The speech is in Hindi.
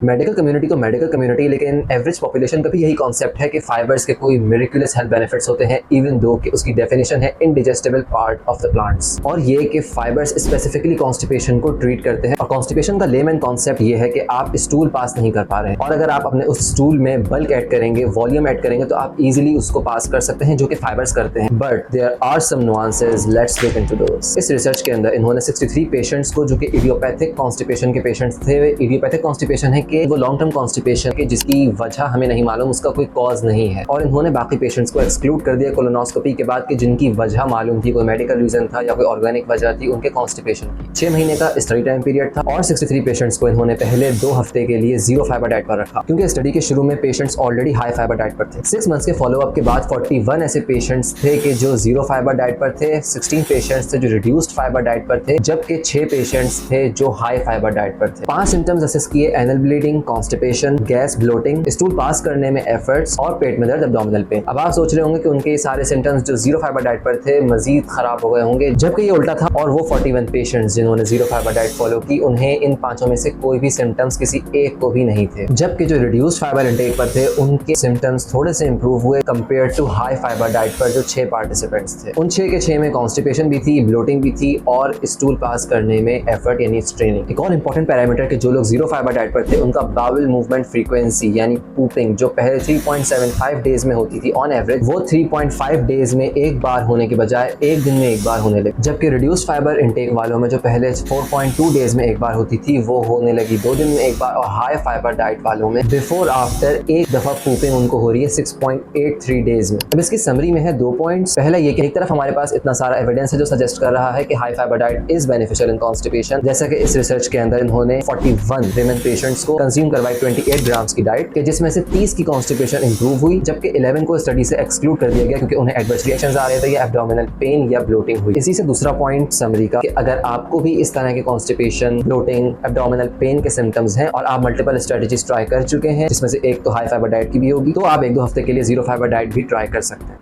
मेडिकल कम्युनिटी लेकिन एवरेज पॉपुलेशन का भी यही कॉन्सेप्ट है कि फाइबर्स के कोई मिरेकुलस हेल्थ बेनिफिट्स होते हैं, इवन दो कि उसकी डेफिनेशन है इनडिजेस्टिबल पार्ट ऑफ द प्लांट्स। और ये कि फाइबर्स स्पेसिफिकली कॉन्स्टिपेशन को ट्रीट करते हैं। और कॉन्स्टिपेशन का लेमन कॉन्सेप्ट ये है कि आप स्टूल पास नहीं कर पा रहे हैं, और अगर आप अपने उस स्टूल में बल्क ऐड करेंगे, वॉल्यूम ऐड करेंगे, तो आप इजीली उसको पास कर सकते हैं, जो कि फाइबर्स करते हैं। But there are some nuances, let's get into those. इस रिसर्च के अंदर इन्होंने 63 पेशेंट्स को, जो कि इडियोपैथिक कॉन्स्टिपेशन के पेशेंट्स थे, इडियोपैथिक कॉन्स्टिपेशन है कि वो लॉन्ग टर्म कॉन्स्टिपेशन के जिसकी वजह हमें नहीं मालूम, उसका कोई कॉज नहीं है, और इन्होंने बाकी पेशेंट्स को एक्सक्लूड कर दिया कोलोनोस्कोपी के बाद कि जिनकी वजह मालूम थी, कोई मेडिकल रीजन था या कोई ऑर्गेनिक वजह थी उनके कॉन्स्टिपेशन की। 6 महीने का स्टडी टाइम पीरियड था, और 63 पेशेंट्स को इन्होंने पहले 2 हफ्ते के लिए जीरो फाइबर डाइट पर रखा, क्योंकि स्टडी के शुरू में patients already high fibre diet पर थे। 6 मंथ्स के फॉलोअप के बाद 41 ऐसे पेशेंट्स थे कि जो जीरो फाइबर डाइट पर थे, 16 पेशेंट्स थे जो रिड्यूस्ड फाइबर डाइट पर थे, जबकि 6 पेशेंट्स थे जो हाई फाइबर डाइट पर थे। 5 सिम्टम्स असेस किए: anal bleeding, constipation, gas, bloating, stool pass करने में एफर्ट्स, और पेट में दर्द, एब्डोमिनल पेन। अब आप सोच रहे होंगे कि उनके सारे सिम्टम्स जो जीरो फाइबर डाइट पर थे मजीद खराब हो गए होंगे, जबकि ये उल्टा था। और वो 41 पेशेंट्स जिन्होंने जीरो फाइबर डाइट फॉलो की, उन्हें इन 5 में से कोई भी सिम्टम्स किसी एक को भी नहीं थे, जबकि जो रिड्यूस्ड फाइबर इंटेक पर थे उनके सिम्टम्स थोड़े से इंप्रूव हुए compare to high fibre diet पर जो 6 पार्टिसिपेंट्स थे। उन 6 के 6 में कॉन्स्टिपेशन भी थी, ब्लोटिंग भी थी, और स्टूल पास करने में एफर्ट यानी स्ट्रेनिंग। एक और इंपॉर्टेंट पैरामीटर कि जो लोग जीरो फाइबर डाइट पर थे उनका बाउल मूवमेंट फ्रीक्वेंसी यानी पूपिंग, जो पहले 3.75 डेज में होती थी ऑन एवरेज, वो 3.5 डेज में एक बार होने के बजाय एक दिन में एक बार होने लगी, जबकि रिड्यूस्ड फाइबर इंटेक वालों में जो पहले 4.2 डेज में एक बार होती थी वो होने लगी 2 दिन में एक बार, और हाई फाइबर डाइट वालों में बिफोर आफ्टर एक दफा पूपिंग उनको हो रही है 6.83 डेज में। अब इसकी समरी में है 2 पॉइंट्स। पहला ये कि एक तरफ हमारे पास इतना सारा एविडेंस है जो सजेस्ट कर रहा है कि high fibre diet is beneficial in constipation, जैसा कि इस रिसर्च के अंदर इन्होंने 41 विमेन पेशेंट्स को कंज्यूम करवाई 28 ग्राम्स की डाइट के, जिसमें से 30 की कॉन्स्टिपेशन इंप्रूव हुई, जबकि 11 को स्टडी से एक्सक्लूड कर दिया गया क्योंकि उन्हें एडवर्स रिएक्शंस आ रहे थे या एब्डोमिनल पेन या ब्लोटिंग हुई। इसी से दूसरा पॉइंट समरी का कि अगर आपको भी इस तरह के कॉन्स्टिपेशन, ब्लोटिंग, एब्डोमिनल पेन के सिम्टम्स हैं और आप मल्टीपल स्ट्रेटजीज ट्राई कर चुके हैं, जिसमें से एक तो हाई फाइबर डाइट की भी होगी, तो आप 1-2 हफ्ते के लिए जीरो फाइबर डाइट भी ट्राई कर सकते हैं।